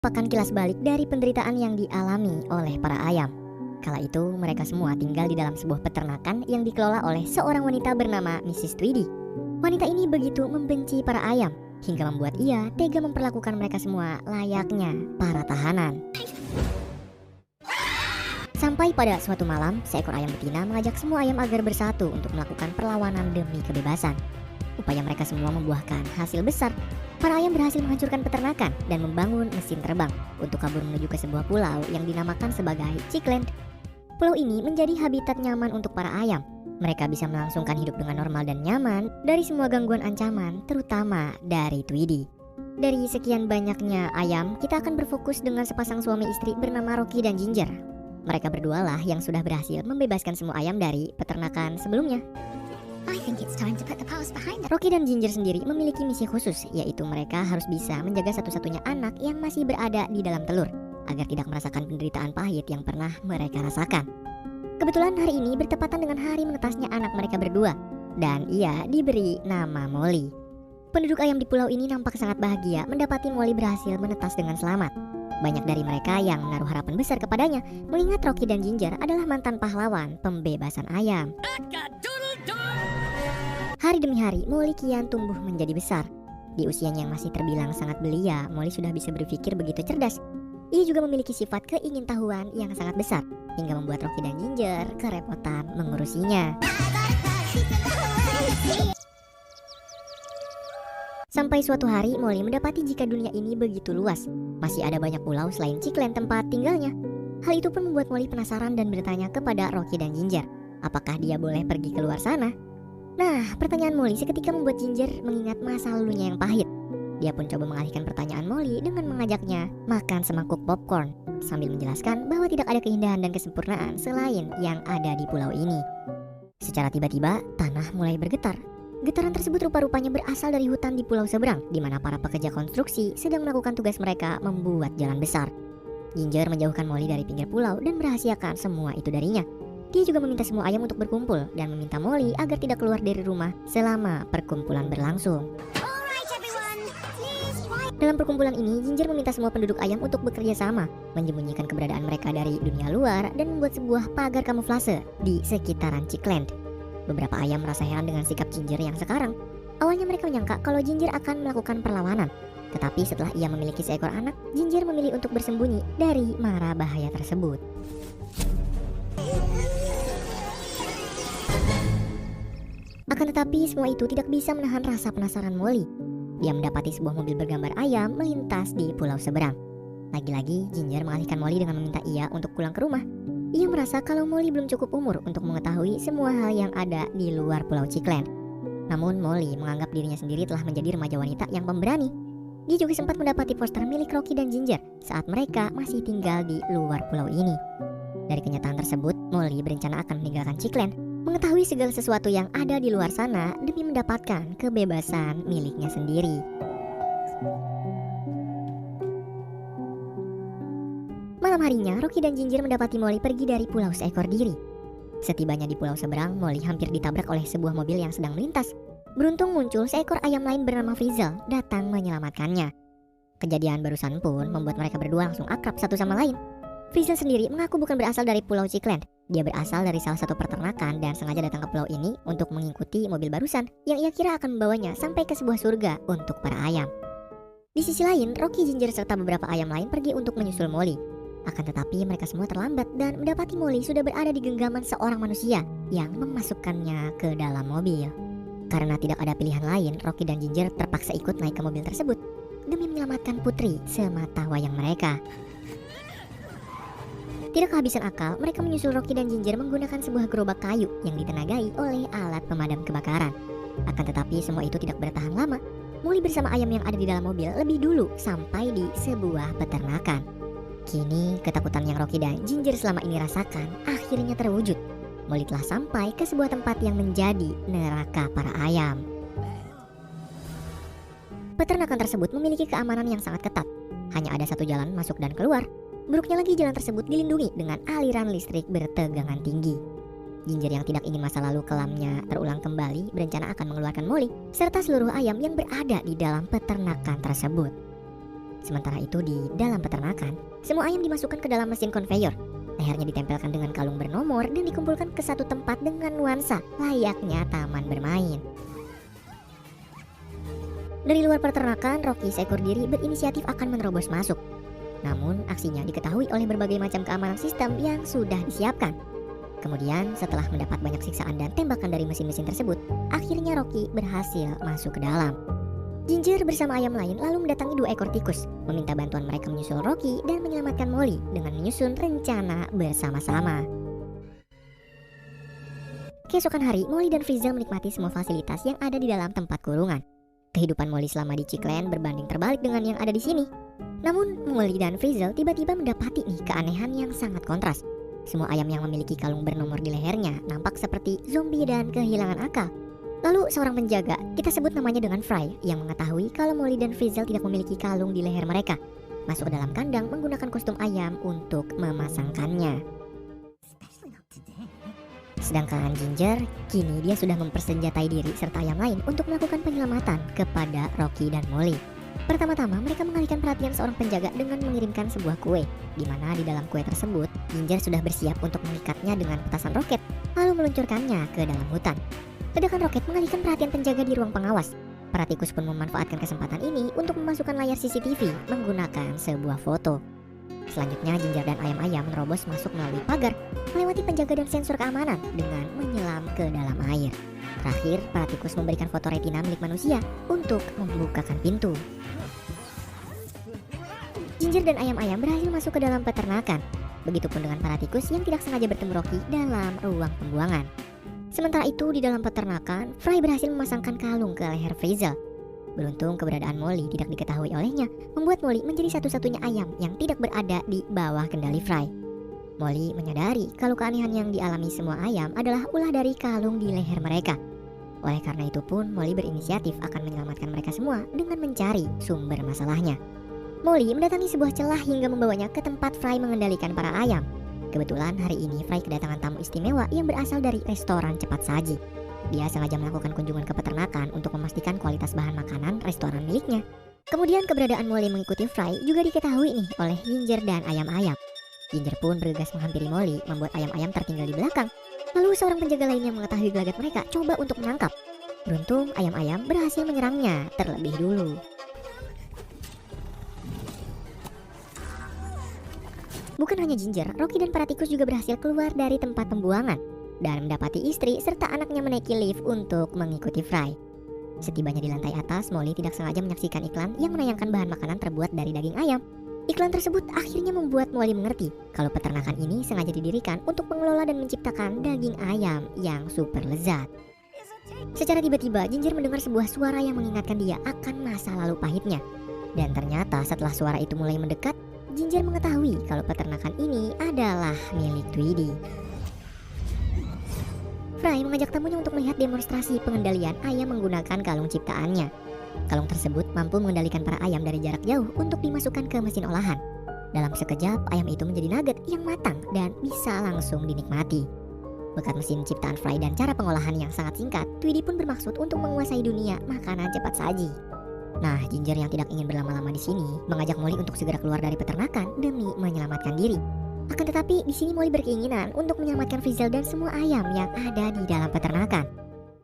Merupakan kilas balik dari penderitaan yang dialami oleh para ayam. Kala itu mereka semua tinggal di dalam sebuah peternakan yang dikelola oleh seorang wanita bernama Mrs. Tweedy. Wanita ini begitu membenci para ayam hingga membuat ia tega memperlakukan mereka semua layaknya para tahanan. Sampai pada suatu malam, seekor ayam betina mengajak semua ayam agar bersatu untuk melakukan perlawanan demi kebebasan. Upaya mereka semua membuahkan hasil besar. Para ayam berhasil menghancurkan peternakan dan membangun mesin terbang untuk kabur menuju ke sebuah pulau yang dinamakan sebagai Chickland. Pulau ini menjadi habitat nyaman untuk para ayam. Mereka bisa melangsungkan hidup dengan normal dan nyaman dari semua gangguan ancaman, terutama dari Tweedy. Dari sekian banyaknya ayam, kita akan berfokus dengan sepasang suami istri bernama Rocky dan Ginger. Mereka berdualah yang sudah berhasil membebaskan semua ayam dari peternakan sebelumnya. Rocky dan Ginger sendiri memiliki misi khusus, yaitu mereka harus bisa menjaga satu-satunya anak yang masih berada di dalam telur, agar tidak merasakan penderitaan pahit yang pernah mereka rasakan. Kebetulan hari ini bertepatan dengan hari menetasnya anak mereka berdua, dan ia diberi nama Molly. Penduduk ayam di pulau ini nampak sangat bahagia mendapati Molly berhasil menetas dengan selamat. Banyak dari mereka yang menaruh harapan besar kepadanya, mengingat Rocky dan Ginger adalah mantan pahlawan pembebasan ayam. Hari demi hari, Molly kian tumbuh menjadi besar. Di usianya yang masih terbilang sangat belia, Molly sudah bisa berpikir begitu cerdas. Ia juga memiliki sifat keingintahuan yang sangat besar, hingga membuat Rocky dan Ginger kerepotan mengurusinya. Sampai suatu hari, Molly mendapati jika dunia ini begitu luas, masih ada banyak pulau selain Chickland tempat tinggalnya. Hal itu pun membuat Molly penasaran dan bertanya kepada Rocky dan Ginger, apakah dia boleh pergi keluar sana? Nah, pertanyaan Molly seketika membuat Ginger mengingat masa lalunya yang pahit. Dia pun coba mengalihkan pertanyaan Molly dengan mengajaknya makan semangkuk popcorn, sambil menjelaskan bahwa tidak ada keindahan dan kesempurnaan selain yang ada di pulau ini. Secara tiba-tiba, tanah mulai bergetar. Getaran tersebut rupa-rupanya berasal dari hutan di pulau seberang, di mana para pekerja konstruksi sedang melakukan tugas mereka membuat jalan besar. Ginger menjauhkan Molly dari pinggir pulau dan merahasiakan semua itu darinya. Dia juga meminta semua ayam untuk berkumpul dan meminta Molly agar tidak keluar dari rumah selama perkumpulan berlangsung. Dalam perkumpulan ini, Ginger meminta semua penduduk ayam untuk bekerja sama, menyembunyikan keberadaan mereka dari dunia luar dan membuat sebuah pagar kamuflase di sekitaran Chickland. Beberapa ayam merasa heran dengan sikap Ginger yang sekarang. Awalnya mereka menyangka kalau Ginger akan melakukan perlawanan. Tetapi setelah ia memiliki seekor anak, Ginger memilih untuk bersembunyi dari mara bahaya tersebut. Akan tetapi semua itu tidak bisa menahan rasa penasaran Molly. Dia mendapati sebuah mobil bergambar ayam melintas di pulau seberang. Lagi-lagi Ginger mengalihkan Molly dengan meminta ia untuk pulang ke rumah. Ia merasa kalau Molly belum cukup umur untuk mengetahui semua hal yang ada di luar pulau Chickland. Namun Molly menganggap dirinya sendiri telah menjadi remaja wanita yang pemberani. Dia juga sempat mendapati poster milik Rocky dan Ginger saat mereka masih tinggal di luar pulau ini. Dari kenyataan tersebut, Molly berencana akan meninggalkan Chickland, mengetahui segala sesuatu yang ada di luar sana demi mendapatkan kebebasan miliknya sendiri. Malam harinya, Rocky dan Ginger mendapati Molly pergi dari pulau seekor diri. Setibanya di pulau seberang, Molly hampir ditabrak oleh sebuah mobil yang sedang melintas. Beruntung muncul seekor ayam lain bernama Frizzle datang menyelamatkannya. Kejadian barusan pun membuat mereka berdua langsung akrab satu sama lain. Frizzle sendiri mengaku bukan berasal dari pulau Chickland. Dia berasal dari salah satu peternakan dan sengaja datang ke pulau ini untuk mengikuti mobil barusan yang ia kira akan membawanya sampai ke sebuah surga untuk para ayam. Di sisi lain, Rocky, Ginger serta beberapa ayam lain pergi untuk menyusul Molly. Akan tetapi mereka semua terlambat dan mendapati Molly sudah berada di genggaman seorang manusia yang memasukkannya ke dalam mobil. Karena tidak ada pilihan lain, Rocky dan Ginger terpaksa ikut naik ke mobil tersebut demi menyelamatkan putri semata wayang mereka. Tidak kehabisan akal, mereka menyusul Rocky dan Ginger menggunakan sebuah gerobak kayu yang ditenagai oleh alat pemadam kebakaran. Akan tetapi semua itu tidak bertahan lama. Molly bersama ayam yang ada di dalam mobil lebih dulu sampai di sebuah peternakan. Kini ketakutan yang Rocky dan Ginger selama ini rasakan akhirnya terwujud. Molly telah sampai ke sebuah tempat yang menjadi neraka para ayam. Peternakan tersebut memiliki keamanan yang sangat ketat. Hanya ada satu jalan masuk dan keluar. Buruknya lagi, jalan tersebut dilindungi dengan aliran listrik bertegangan tinggi. Ginger yang tidak ingin masa lalu kelamnya terulang kembali berencana akan mengeluarkan Molly serta seluruh ayam yang berada di dalam peternakan tersebut. Sementara itu di dalam peternakan, semua ayam dimasukkan ke dalam mesin konveyor. Lehernya ditempelkan dengan kalung bernomor dan dikumpulkan ke satu tempat dengan nuansa layaknya taman bermain. Dari luar peternakan, Rocky seekor diri berinisiatif akan menerobos masuk. Namun aksinya diketahui oleh berbagai macam keamanan sistem yang sudah disiapkan. Kemudian setelah mendapat banyak siksaan dan tembakan dari mesin-mesin tersebut, akhirnya Rocky berhasil masuk ke dalam. Ginger bersama ayam lain lalu mendatangi 2 ekor tikus, meminta bantuan mereka menyusul Rocky dan menyelamatkan Molly dengan menyusun rencana bersama-sama. Keesokan hari, Molly dan Frizzle menikmati semua fasilitas yang ada di dalam tempat kurungan. Kehidupan Molly selama di Chickland berbanding terbalik dengan yang ada di sini. Namun Molly dan Frizzle tiba-tiba mendapati keanehan yang sangat kontras. Semua ayam yang memiliki kalung bernomor di lehernya nampak seperti zombie dan kehilangan akal. Lalu seorang penjaga, kita sebut namanya dengan Fry, yang mengetahui kalau Molly dan Frizzle tidak memiliki kalung di leher mereka, masuk ke dalam kandang menggunakan kostum ayam untuk memasangkannya. Sedangkan Ginger, kini dia sudah mempersenjatai diri serta ayam lain untuk melakukan penyelamatan kepada Rocky dan Molly. Pertama-tama mereka mengalihkan perhatian seorang penjaga dengan mengirimkan sebuah kue, di mana di dalam kue tersebut, Ginger sudah bersiap untuk mengikatnya dengan petasan roket, lalu meluncurkannya ke dalam hutan. Ledakan roket mengalihkan perhatian penjaga di ruang pengawas. Para tikus pun memanfaatkan kesempatan ini untuk memasukkan layar CCTV menggunakan sebuah foto. Selanjutnya Ginger dan ayam-ayam menerobos masuk melalui pagar, melewati penjaga dan sensor keamanan dengan menyelam ke dalam air. Terakhir, para tikus memberikan foto retina milik manusia untuk membukakan pintu. Ginger dan ayam-ayam berhasil masuk ke dalam peternakan. Begitupun dengan para tikus yang tidak sengaja bertemu Rocky dalam ruang pembuangan. Sementara itu di dalam peternakan, Fry berhasil memasangkan kalung ke leher Frizzle. Beruntung keberadaan Molly tidak diketahui olehnya, membuat Molly menjadi satu-satunya ayam yang tidak berada di bawah kendali Fry. Molly menyadari kalau keanehan yang dialami semua ayam adalah ulah dari kalung di leher mereka. Oleh karena itu pun Molly berinisiatif akan menyelamatkan mereka semua dengan mencari sumber masalahnya. Molly mendatangi sebuah celah hingga membawanya ke tempat Fry mengendalikan para ayam. Kebetulan hari ini Fry kedatangan tamu istimewa yang berasal dari restoran cepat saji. Dia sengaja melakukan kunjungan ke peternakan untuk memastikan kualitas bahan makanan restoran miliknya. Kemudian keberadaan Molly mengikuti Fry juga diketahui oleh Ginger dan ayam-ayam. Ginger pun bergegas menghampiri Molly, membuat ayam-ayam tertinggal di belakang. Lalu seorang penjaga lain yang mengetahui gelagat mereka coba untuk menangkap. Beruntung ayam-ayam berhasil menyerangnya terlebih dulu. Bukan hanya Ginger, Rocky dan para tikus juga berhasil keluar dari tempat pembuangan dan mendapati istri serta anaknya menaiki lift untuk mengikuti Fry. Setibanya di lantai atas, Molly tidak sengaja menyaksikan iklan yang menayangkan bahan makanan terbuat dari daging ayam. Iklan tersebut akhirnya membuat Molly mengerti kalau peternakan ini sengaja didirikan untuk mengelola dan menciptakan daging ayam yang super lezat. Secara tiba-tiba, Ginger mendengar sebuah suara yang mengingatkan dia akan masa lalu pahitnya. Dan ternyata setelah suara itu mulai mendekat, Ginger mengetahui kalau peternakan ini adalah milik Tweedy. Fry mengajak tamunya untuk melihat demonstrasi pengendalian ayam menggunakan kalung ciptaannya. Kalung tersebut mampu mengendalikan para ayam dari jarak jauh untuk dimasukkan ke mesin olahan. Dalam sekejap, ayam itu menjadi nugget yang matang dan bisa langsung dinikmati. Berkat mesin ciptaan Fry dan cara pengolahan yang sangat singkat, Tweedy pun bermaksud untuk menguasai dunia makanan cepat saji. Nah, Ginger yang tidak ingin berlama-lama di sini mengajak Molly untuk segera keluar dari peternakan demi menyelamatkan diri. Akan tetapi di sini Molly berkeinginan untuk menyelamatkan Frizzle dan semua ayam yang ada di dalam peternakan.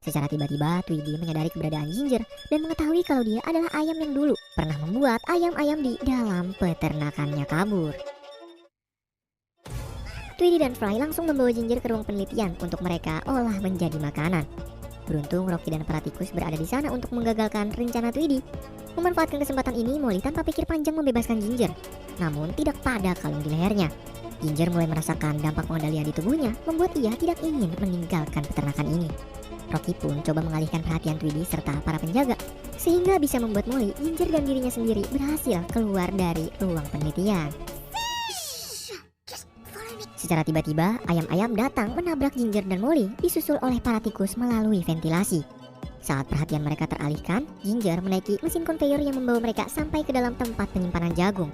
Secara tiba-tiba Tweedy menyadari keberadaan Ginger dan mengetahui kalau dia adalah ayam yang dulu pernah membuat ayam-ayam di dalam peternakannya kabur. Tweedy dan Fry langsung membawa Ginger ke ruang penelitian untuk mereka olah menjadi makanan. Beruntung Rocky dan para tikus berada di sana untuk menggagalkan rencana Tweedy. Memanfaatkan kesempatan ini, Molly tanpa pikir panjang membebaskan Ginger, namun tidak pada kalung di lehernya. Ginger mulai merasakan dampak pengendalian di tubuhnya, membuat ia tidak ingin meninggalkan peternakan ini. Rocky pun coba mengalihkan perhatian Tweedy serta para penjaga, sehingga bisa membuat Molly, Ginger dan dirinya sendiri berhasil keluar dari ruang penelitian. Secara tiba-tiba, ayam-ayam datang menabrak Ginger dan Molly disusul oleh para tikus melalui ventilasi. Saat perhatian mereka teralihkan, Ginger menaiki mesin konveyor yang membawa mereka sampai ke dalam tempat penyimpanan jagung.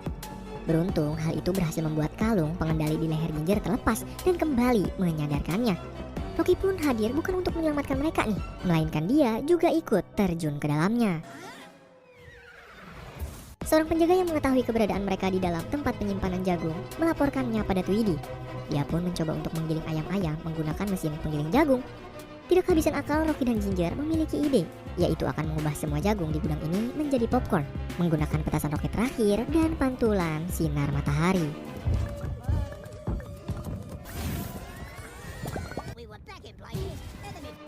Beruntung, hal itu berhasil membuat kalung pengendali di leher Ginger terlepas dan kembali menyadarkannya. Rocky pun hadir bukan untuk menyelamatkan mereka melainkan dia juga ikut terjun ke dalamnya. Seorang penjaga yang mengetahui keberadaan mereka di dalam tempat penyimpanan jagung melaporkannya pada Tweedy. Dia pun mencoba untuk menggiling ayam-ayam menggunakan mesin penggiling jagung. Tidak kehabisan akal, Rocky dan Ginger memiliki ide, yaitu akan mengubah semua jagung di gudang ini menjadi popcorn menggunakan petasan roket terakhir dan pantulan sinar matahari.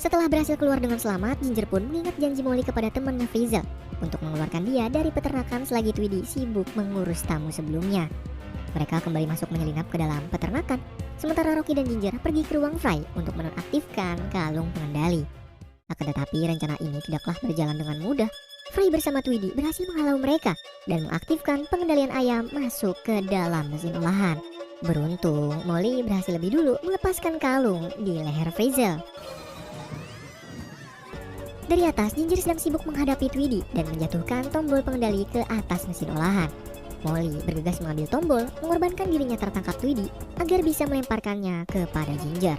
Setelah berhasil keluar dengan selamat, Ginger pun mengingat janji Molly kepada temannya Frizzle untuk mengeluarkan dia dari peternakan selagi Tweedy sibuk mengurus tamu sebelumnya. Mereka kembali masuk menyelinap ke dalam peternakan, sementara Rocky dan Ginger pergi ke ruang Fry untuk menonaktifkan kalung pengendali. Akan tetapi rencana ini tidaklah berjalan dengan mudah. Fry bersama Tweedy berhasil menghalau mereka dan mengaktifkan pengendalian ayam masuk ke dalam mesin olahan. Beruntung, Molly berhasil lebih dulu melepaskan kalung di leher Frizzle. Dari atas, Ginger sedang sibuk menghadapi Tweedy dan menjatuhkan tombol pengendali ke atas mesin olahan. Molly bergegas mengambil tombol, mengorbankan dirinya tertangkap Tweedy agar bisa melemparkannya kepada Ginger.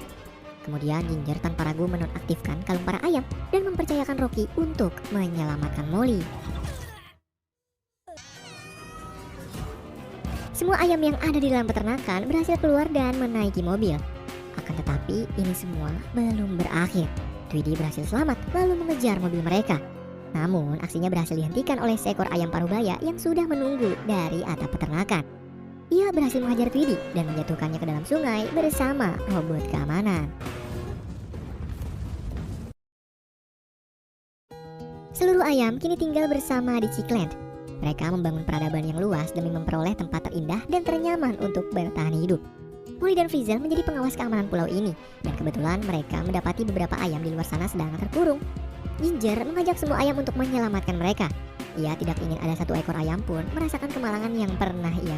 Kemudian Ginger tanpa ragu menonaktifkan kalung para ayam dan mempercayakan Rocky untuk menyelamatkan Molly. Semua ayam yang ada di dalam peternakan berhasil keluar dan menaiki mobil. Akan tetapi ini semua belum berakhir. Tweedy berhasil selamat lalu mengejar mobil mereka. Namun aksinya berhasil dihentikan oleh seekor ayam parubaya yang sudah menunggu dari atap peternakan. Ia berhasil menghajar Tweedy dan menjatuhkannya ke dalam sungai bersama robot keamanan. Seluruh ayam kini tinggal bersama di Chickland. Mereka membangun peradaban yang luas demi memperoleh tempat terindah dan ternyaman untuk bertahan hidup. Molly dan Frizzle menjadi pengawas keamanan pulau ini, dan kebetulan mereka mendapati beberapa ayam di luar sana sedang terkurung. Ginger mengajak semua ayam untuk menyelamatkan mereka. Ia tidak ingin ada satu ekor ayam pun merasakan kemalangan yang pernah ia